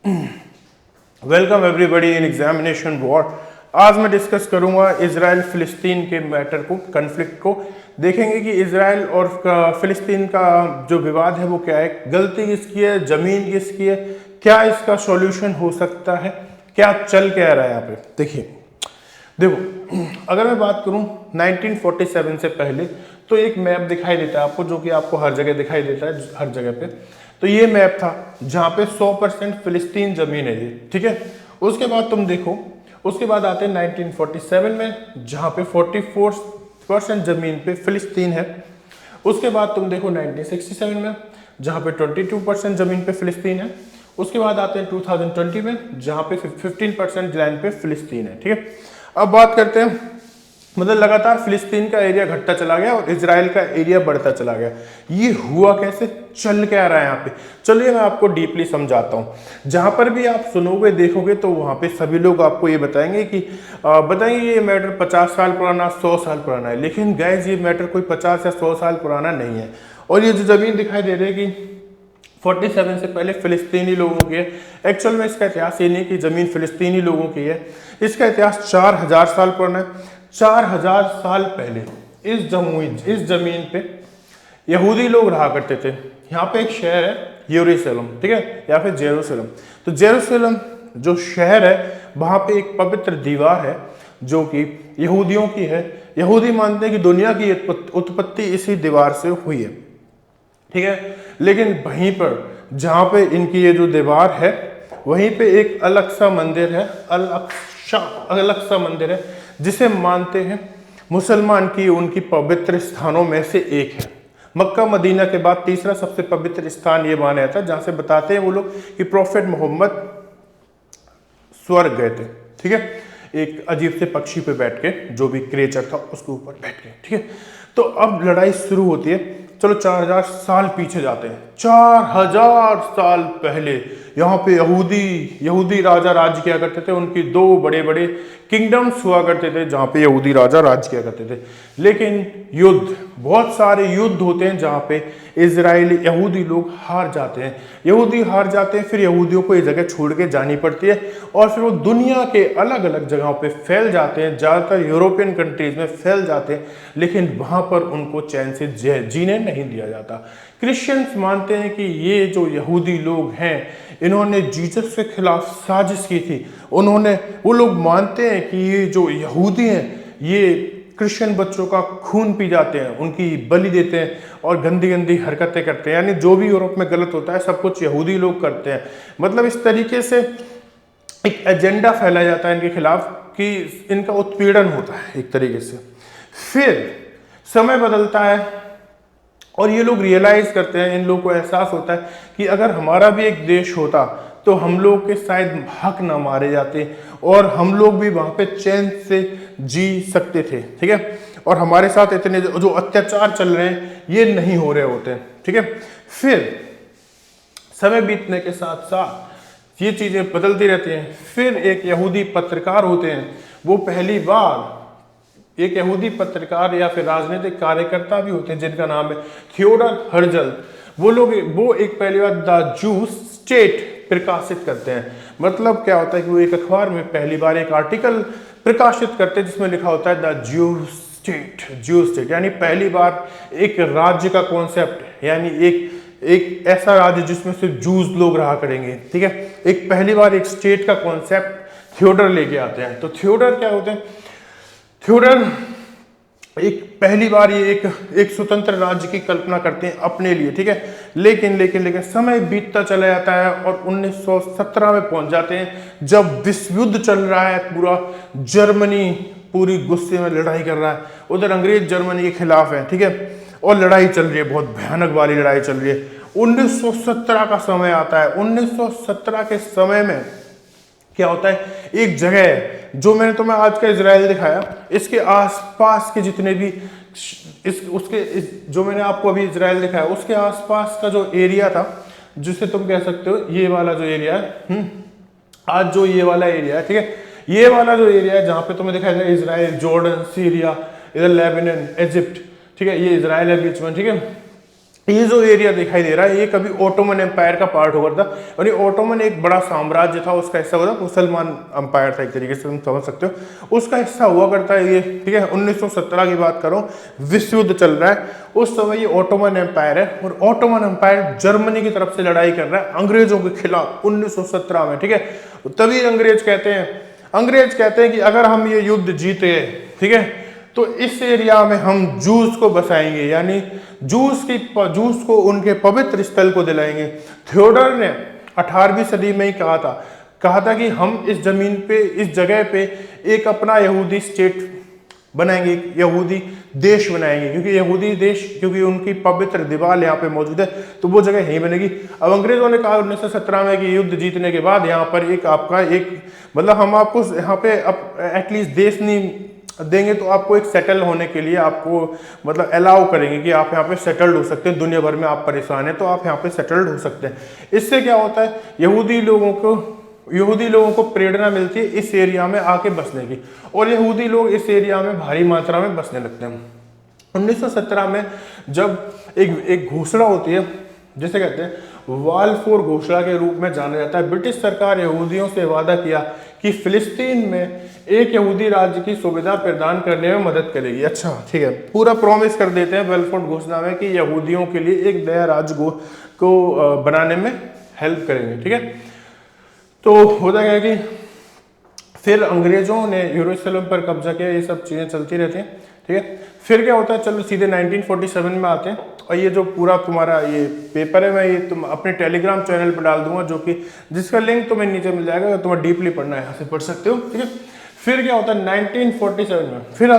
Welcome everybody in examination board. आज मैं discuss करूंगा इजराइल फिलिस्तीन के मैटर को, कन्फ्लिक्ट को। देखेंगे कि इजराइल और फिलिस्तीन का जो विवाद है वो क्या है, गलती किसकी है, जमीन किसकी है, क्या इसका सॉल्यूशन हो सकता है, क्या चल क्या रहा है यहाँ पे। देखो अगर मैं बात करूं 1947 से पहले तो एक मैप दिखाई देता है आपको, जो कि आपको हर जगह दिखाई देता है, हर जगह पे। तो ये मैप था जहां पे 100% फिलिस्तीन जमीन है ये, ठीक है। उसके बाद तुम देखो, उसके बाद आते हैं 1947 में जहां पे 44% जमीन पे फिलिस्तीन है। उसके बाद तुम देखो 1967 में जहां पे 22% जमीन पे फिलिस्तीन है। उसके बाद आते हैं 2020 में जहां पे 15% लैंड पे फिलिस्तीन है, ठीक है। अब बात करते हैं, मतलब लगातार फिलिस्तीन का एरिया घटता चला गया और इजराइल का एरिया बढ़ता चला गया। ये हुआ कैसे, चल क्या रहा है यहाँ पे, चलिए मैं आपको डीपली समझाता हूँ। जहाँ पर भी आप सुनोगे देखोगे तो वहाँ पे सभी लोग आपको ये बताएंगे कि बताएंगे ये मैटर 50 साल पुराना, 100 साल पुराना है। लेकिन गाइस ये मैटर कोई 50 या 100 साल पुराना नहीं है। और ये जो जमीन दिखाई दे रही है कि 47 से पहले फिलिस्तीनी लोगों की है, एक्चुअल में इसका इतिहास ये नहीं कि ज़मीन फिलिस्तीनी लोगों की है। इसका इतिहास 4000 साल पुराना है। 4000 साल पहले इस ज़मीन पे यहूदी लोग रहा करते थे। यहाँ पे एक शहर है यरूशलेम, ठीक है, या फिर जेरूशलेम। तो जेरूशलेम जो शहर है वहाँ पे एक पवित्र दीवार है जो कि यहूदियों की है। यहूदी मानते हैं कि दुनिया की उत्पत्ति इसी दीवार से हुई है, ठीक है। लेकिन वहीं पर जहाँ पे इनकी ये जो दीवार है वहीं पे एक अलग सा मंदिर है, अलग सा मंदिर है जिसे मानते हैं मुसलमान की उनकी पवित्र स्थानों में से एक है। मक्का मदीना के बाद तीसरा सबसे पवित्र स्थान ये माना जाता है, जहाँ से बताते हैं वो लोग कि प्रोफेट मोहम्मद स्वर्ग गए थे, ठीक है, एक अजीब से पक्षी पे बैठ के, जो भी क्रिएचर था उसके ऊपर बैठ के, ठीक है। तो अब लड़ाई शुरू होती है। चलो 4000 साल पीछे जाते हैं। 4000 साल पहले यहाँ पे यहूदी राजा राज किया करते थे। उनकी दो बड़े बड़े किंगडम्स हुआ करते थे जहाँ पे यहूदी राजा राज किया करते थे। लेकिन बहुत सारे युद्ध होते हैं जहाँ पे इजरायली यहूदी लोग हार जाते हैं। यहूदी हार जाते हैं, फिर यहूदियों को ये जगह छोड़ के जानी पड़ती है और फिर वो दुनिया के अलग अलग जगहों पे फैल जाते हैं, ज़्यादातर यूरोपियन कंट्रीज में फैल जाते हैं। लेकिन वहाँ पर उनको चैन से जीने नहीं दिया जाता। क्रिश्चियंस मानते हैं कि ये जो यहूदी लोग हैं इन्होंने जीसस के खिलाफ साजिश की थी। वो लोग मानते हैं कि ये जो यहूदी हैं ये क्रिश्चियन बच्चों का खून पी जाते हैं, उनकी बलि देते हैं और गंदी गंदी हरकतें करते हैं। यानी जो भी यूरोप में गलत होता है सब कुछ यहूदी लोग करते हैं। मतलब इस तरीके से एक एजेंडा फैलाया जाता है इनके खिलाफ कि इनका उत्पीड़न होता है एक तरीके से। फिर समय बदलता है और ये लोग रियलाइज करते हैं, इन लोगों को एहसास होता है कि अगर हमारा भी एक देश होता तो हम लोग के शायद हक ना मारे जाते और हम लोग भी वहाँ पे चैन से जी सकते थे, ठीक है। और हमारे साथ इतने जो अत्याचार चल रहे हैं ये नहीं हो रहे होते, ठीक है। फिर समय बीतने के साथ साथ ये चीज़ें बदलती रहती हैं। फिर एक यहूदी पत्रकार होते हैं, वो पहली बार एक यहूदी पत्रकार या फिर राजनीतिक कार्यकर्ता भी होते हैं जिनका नाम है थियोडर हर्जल। वो एक पहली बार द जू स्टेट प्रकाशित करते हैं। मतलब क्या होता है कि वो एक अखबार में पहली बार एक आर्टिकल प्रकाशित करते हैं जिसमें लिखा होता है द जू स्टेट, यानी पहली बार एक राज्य का कॉन्सेप्ट, यानी एक ऐसा राज्य जिसमें सिर्फ जूस लोग रहा करेंगे, ठीक है। एक पहली बार एक स्टेट का कॉन्सेप्ट थियोडर लेके आते हैं। तो थियोडर क्या होते हैं, थियोडर एक पहली बार ये एक स्वतंत्र राज्य की कल्पना करते हैं अपने लिए, ठीक है। लेकिन समय बीतता चला जाता है और 1917 में पहुंच जाते हैं जब विश्व युद्ध चल रहा है। पूरा जर्मनी पूरी गुस्से में लड़ाई कर रहा है, उधर अंग्रेज जर्मनी के खिलाफ है, ठीक है। और लड़ाई चल रही है, बहुत भयानक वाली लड़ाई चल रही है। 1917 का समय आता है। 1917 के समय में क्या होता है, एक जगह है जो मैंने तुम्हें आज का इजराइल दिखाया, इसके आसपास के जितने भी जो मैंने आपको अभी इजराइल दिखाया उसके आसपास का जो एरिया था, जिसे तुम कह सकते हो ये वाला जो एरिया है, आज जो ये वाला एरिया है, ठीक है, ये वाला जो एरिया है जहाँ पे तुम्हें दिखाया जाएगा इजराइल, जॉर्डन, सीरिया, इधर लेबनान, इजिप्ट, ठीक है, ये इजराइल है बीच में, ठीक है। ये जो एरिया दिखाई दे रहा है ये कभी ओटोमन एम्पायर का पार्ट हुआ था, और ये ओटोमन एक बड़ा साम्राज्य था, उसका हिस्सा हुआ था, मुसलमान एम्पायर था एक तरीके से तुम समझ सकते हो, उसका हिस्सा हुआ करता है ये, ठीक है। 1917 की बात करो, विश्व युद्ध चल रहा है उस समय, ये ओटोमन एम्पायर है, और ओटोमन एम्पायर जर्मनी की तरफ से लड़ाई कर रहा है अंग्रेजों के खिलाफ 1917 में, ठीक है। तभी अंग्रेज कहते हैं कि अगर हम ये युद्ध जीते, ठीक है, तो इस एरिया में हम जूस को बसाएंगे, यानी जूस को उनके पवित्र स्थल को दिलाएंगे। थियोडर ने 18वीं सदी में ही कहा था कि हम इस जमीन पे, इस जगह पे एक अपना यहूदी स्टेट बनाएंगे, यहूदी देश बनाएंगे, क्योंकि उनकी पवित्र दीवार यहाँ पे मौजूद है, तो वो जगह यहीं बनेगी। अब अंग्रेजों ने कहा 1917 में कि युद्ध जीतने के बाद यहाँ पर मतलब हम आपको यहाँ पे एटलीस्ट देश नहीं देंगे, तो आपको एक सेटल होने के लिए आपको मतलब अलाउ करेंगे कि आप यहाँ पे सेटल्ड हो सकते हैं, दुनिया भर में आप परेशान हैं तो आप यहाँ पे सेटल्ड हो सकते हैं। इससे क्या होता है, यहूदी लोगों को प्रेरणा मिलती है इस एरिया में आके बसने की, और यहूदी लोग इस एरिया में भारी मात्रा में बसने लगते हैं। 1917 में जब एक घोषणा होती है, जिसे कहते हैं वालफोर घोषणा के रूप में जाना जाता है, ब्रिटिश सरकार यहूदियों से वादा किया कि फिलिस्तीन में एक यहूदी राज्य की सुविधा प्रदान करने में मदद करेगी। अच्छा ठीक है, पूरा प्रॉमिस कर देते हैं वालफोर घोषणा में कि यहूदियों के लिए एक नया राज्य को बनाने में हेल्प करेंगे, ठीक है। तो होता क्या है कि फिर अंग्रेजों ने यरूशलेम पर कब्जा किया, ये सब चीजें चलती रहती हैं, ठीक है। फिर क्या होता है, चलो सीधे 1947 में आते हैं, और ये जो पूरा तुम्हारा ये पेपर है मैं ये तुम अपने टेलीग्राम चैनल पर डाल दूंगा, जिसका लिंक तुम्हें नीचे मिल जाएगा, अगर तुम्हें डीपली पढ़ना है यहाँ से पढ़ सकते हो, ठीक है। फिर क्या होता है 1947 में, फिर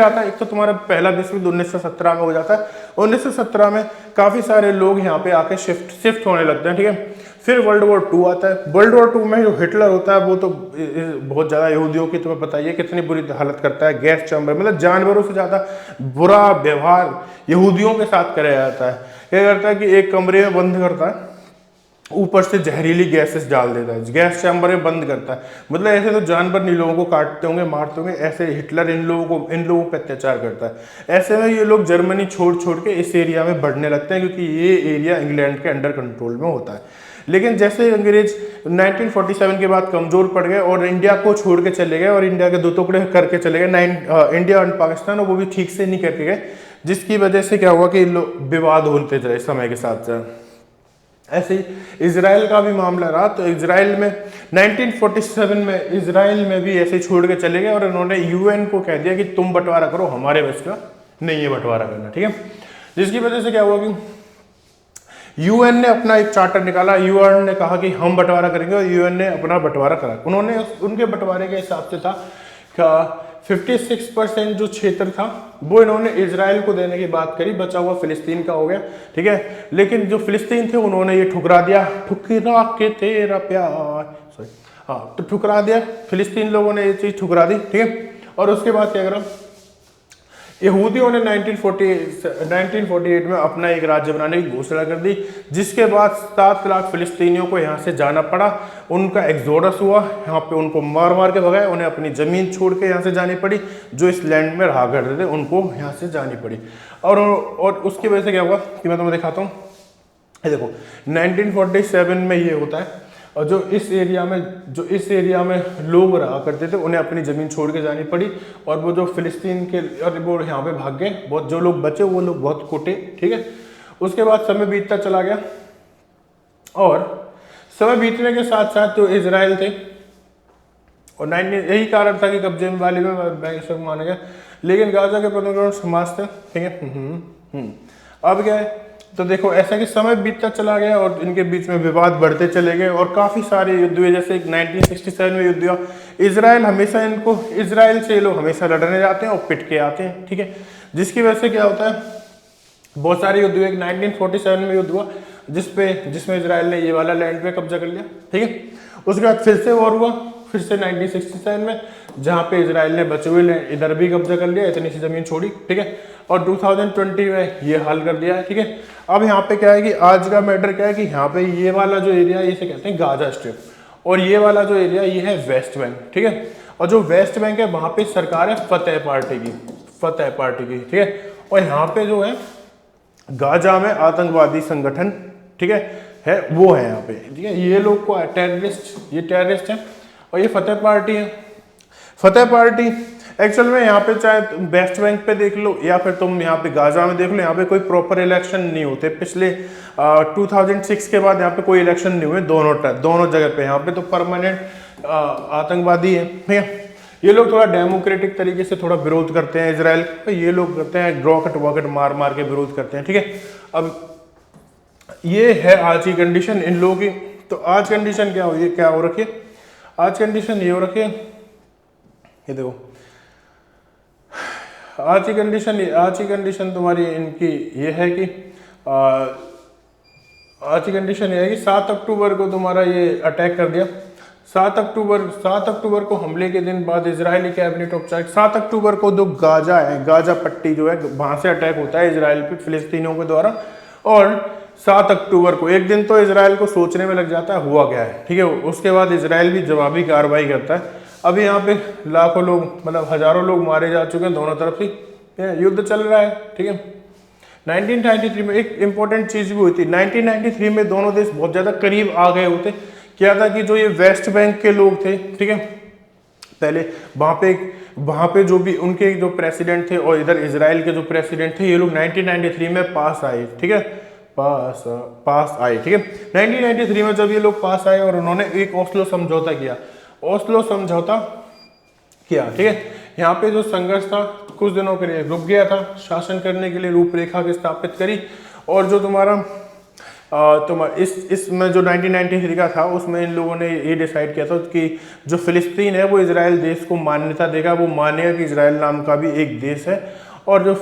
आता है एक तो तुम्हारा पहला विश्व युद्ध 1917 में हो जाता है। 1917 में काफी सारे लोग यहाँ पे आके शिफ्ट होने लगते हैं, ठीक है। फिर वर्ल्ड वॉर 2 आता है। वर्ल्ड वॉर 2 में जो हिटलर होता है वो तो बहुत ज़्यादा यहूदियों की तुम्हें पता ही है कितनी बुरी हालत करता है, गैस चैम्बर, मतलब जानवरों से ज़्यादा बुरा व्यवहार यहूदियों के साथ कराया जाता है। क्या करता है कि एक कमरे में बंद करता है, ऊपर से जहरीली गैसेस डाल देता है, गैस चैम्बर में बंद करता है। मतलब ऐसे तो जानवर नहीं लोगों को काटते होंगे, मारते होंगे, ऐसे हिटलर इन लोगों पे अत्याचार करता है। ऐसे में ये लोग जर्मनी छोड़ के इस एरिया में बढ़ने लगते हैं, क्योंकि ये एरिया इंग्लैंड के अंडर कंट्रोल में होता है। लेकिन जैसे अंग्रेज 1947 के बाद कमजोर पड़ गए और इंडिया को छोड़ के चले गए, और इंडिया के 2 टुकड़े करके चले गए, इंडिया और पाकिस्तान, और वो भी ठीक से नहीं करके गए, जिसकी वजह से क्या हुआ कि विवाद होते चले समय के साथ साथ। ऐसे ही इजराइल का भी मामला रहा, तो इजराइल में 1947 में इजराइल में भी ऐसे छोड़ के चले गए, और उन्होंने यूएन को कह दिया कि तुम बंटवारा करो, हमारे बस का नहीं है बंटवारा करना, ठीक है। जिसकी वजह से क्या हुआ कि यूएन ने अपना एक चार्टर निकाला, यूएन ने कहा कि हम बंटवारा करेंगे, और यूएन ने अपना बंटवारा करा। उन्होंने उनके बंटवारे के हिसाब से था कि 56% जो क्षेत्र था वो इन्होंने इजराइल को देने की बात करी, बचा हुआ फिलिस्तीन का हो गया, ठीक है। लेकिन जो फिलिस्तीन थे उन्होंने ये ठुकरा दिया, ठुकरा के तेरा प्यार, सॉरी हाँ, तो ठुकरा दिया, फिलिस्तीन लोगों ने ये चीज़ ठुकरा दी, ठीक है। और उसके बाद क्या करा, यहूदियों ने 1948 में अपना एक राज्य बनाने की घोषणा कर दी, जिसके बाद 7 लाख फिलिस्तीनियों को यहाँ से जाना पड़ा। उनका एक्सोडस हुआ, यहाँ पे उनको मार के भगाए, उन्हें अपनी ज़मीन छोड़ के यहाँ से जानी पड़ी, जो इस लैंड में रहा करते थे उनको यहाँ से जानी पड़ी। और उसकी वजह से क्या हुआ कि मैं तुम्हें दिखाता हूँ, देखो 1947 में ये होता है, और जो इस एरिया में लोग रहा करते थे उन्हें अपनी ज़मीन छोड़ के जानी पड़ी, और वो जो फिलिस्तीन के और वो यहाँ पे भाग गए, बहुत जो लोग बचे वो लोग बहुत कोटे, ठीक है। उसके बाद समय बीतता चला गया, और समय बीतने के साथ साथ जो इजराइल थे, और यही कारण था कि कब्जे वाले में माना गया, लेकिन गाजा के पुनर्गठन समाज थे, ठीक है। अब क्या है, तो देखो ऐसा कि समय बीतता चला गया और इनके बीच में विवाद बढ़ते चले गए, और काफ़ी सारे युद्ध हुए, जैसे 1967 में युद्ध हुआ। इजराइल से लोग हमेशा लड़ने जाते हैं और पिट के आते हैं, ठीक है। जिसकी वजह से क्या होता है, बहुत सारे युद्ध हुए। 1947 में युद्ध हुआ जिसमें इजराइल ने ये वाला लैंड पे कब्जा कर लिया, ठीक है। उसके बाद फिर से वॉर हुआ, फिर से 1967 में, जहाँ पे इजराइल ने बचे हुए इधर भी कब्जा कर लिया, इतनी सी जमीन छोड़ी, ठीक है। और 2020 में ये हाल कर दिया है, ठीक है। अब यहाँ पे क्या है कि आज का मैटर क्या है कि यहाँ पे ये वाला जो एरिया है इसे कहते हैं गाजा स्ट्रिप, और ये वाला जो एरिया ये है वेस्ट बैंक, ठीक है। और जो वेस्ट बैंक है वहाँ पे सरकार है फतेह पार्टी की, ठीक है। और यहाँ पे जो है गाजा में आतंकवादी संगठन, ठीक है वो है यहाँ पे, ठीक है। ये लोग को टेररिस्ट, ये टेररिस्ट है। और ये फतेह पार्टी है। फतेह पार्टी एक्चुअल में यहाँ पे चाहे वेस्ट बैंक पे देख लो या फिर तुम यहाँ पे गाजा में देख लो, यहाँ पे कोई प्रॉपर इलेक्शन नहीं होते पिछले 2006 के बाद। यहाँ पे कोई इलेक्शन नहीं हुए दोनों जगह पे। यहाँ पे तो परमानेंट आतंकवादी है, ठीक है। ये लोग थोड़ा डेमोक्रेटिक तरीके से थोड़ा विरोध करते हैं इसराइल का, ये लोग करते हैं रॉकेट वॉकेट मार मार के विरोध करते हैं, ठीक है। अब ये है आज की कंडीशन इन लोगों की। तो आज कंडीशन क्या हो रखी है? आज कंडीशन ये हो रखी है, ये देखो आज की कंडीशन तुम्हारी इनकी ये है कि आज की कंडीशन ये है कि 7 अक्टूबर को तुम्हारा ये अटैक कर दिया। 7 अक्टूबर को हमले के दिन बाद इजरायली कैबिनेट औपचारिक 7 अक्टूबर को जो गाजा है, गाजा पट्टी जो है, वहां से अटैक होता है इजराइल पे फिलिस्तीनियों के द्वारा। और 7 अक्टूबर को एक दिन तो इजराइल को सोचने में लग जाता है हुआ क्या है, ठीक है। उसके बाद इजराइल भी जवाबी कार्रवाई करता है। अभी यहाँ पे लाखों लोग, मतलब हजारों लोग मारे जा चुके हैं दोनों तरफ से, युद्ध चल रहा है, ठीक है। 1993 में एक इंपॉर्टेंट चीज भी हुई थी। 1993 में दोनों देश बहुत ज्यादा करीब आ गए होते। क्या था कि जो ये वेस्ट बैंक के लोग थे, ठीक है, पहले वहां पे जो भी उनके जो प्रेसिडेंट थे और इधर इजराइल के जो प्रेसिडेंट थे, ये लोग 1993 में पास आए, ठीक है, पास आए, ठीक है। 1993 में जब ये लोग पास आए और उन्होंने एक ओस्लो समझौता किया, ठीक है। यहाँ पे जो संघर्ष था कुछ दिनों के लिए रुक गया था, शासन करने के लिए रूपरेखा की स्थापित करी। और जो तुम्हारा इसमें जो 1993 का था उसमें इन लोगों ने ये डिसाइड किया था कि जो फिलिस्तीन है वो इजराइल देश को मान्यता देगा, वो मानेगा कि इजराइल नाम का भी एक देश है। और जो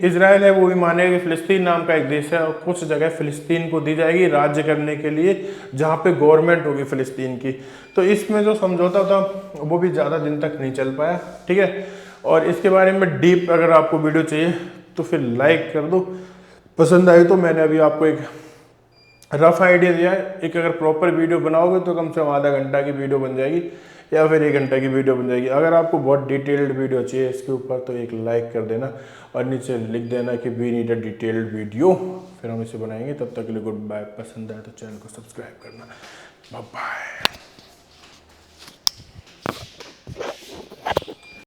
इजराइल है वो भी मानेगा कि फिलिस्तीन नाम का एक देश है। और कुछ जगह फिलिस्तीन को दी जाएगी राज्य करने के लिए, जहाँ पे गवर्नमेंट होगी फिलिस्तीन की। तो इसमें जो समझौता था वो भी ज़्यादा दिन तक नहीं चल पाया, ठीक है। और इसके बारे में डीप अगर आपको वीडियो चाहिए तो फिर लाइक कर दो, पसंद आई तो मैंने अभी आपको एक रफ आइडिया दिया है। एक अगर प्रॉपर वीडियो बनाओगे तो कम से कम आधा घंटा की वीडियो बन जाएगी या फिर 1 घंटा की वीडियो बन जाएगी। अगर आपको बहुत डिटेल्ड वीडियो चाहिए इसके ऊपर तो एक लाइक कर देना और नीचे लिख देना कि we need a detailed video, फिर हम इसे बनाएंगे। तब तक के लिए गुड बाय। पसंद आए तो चैनल को सब्सक्राइब करना। Bye bye.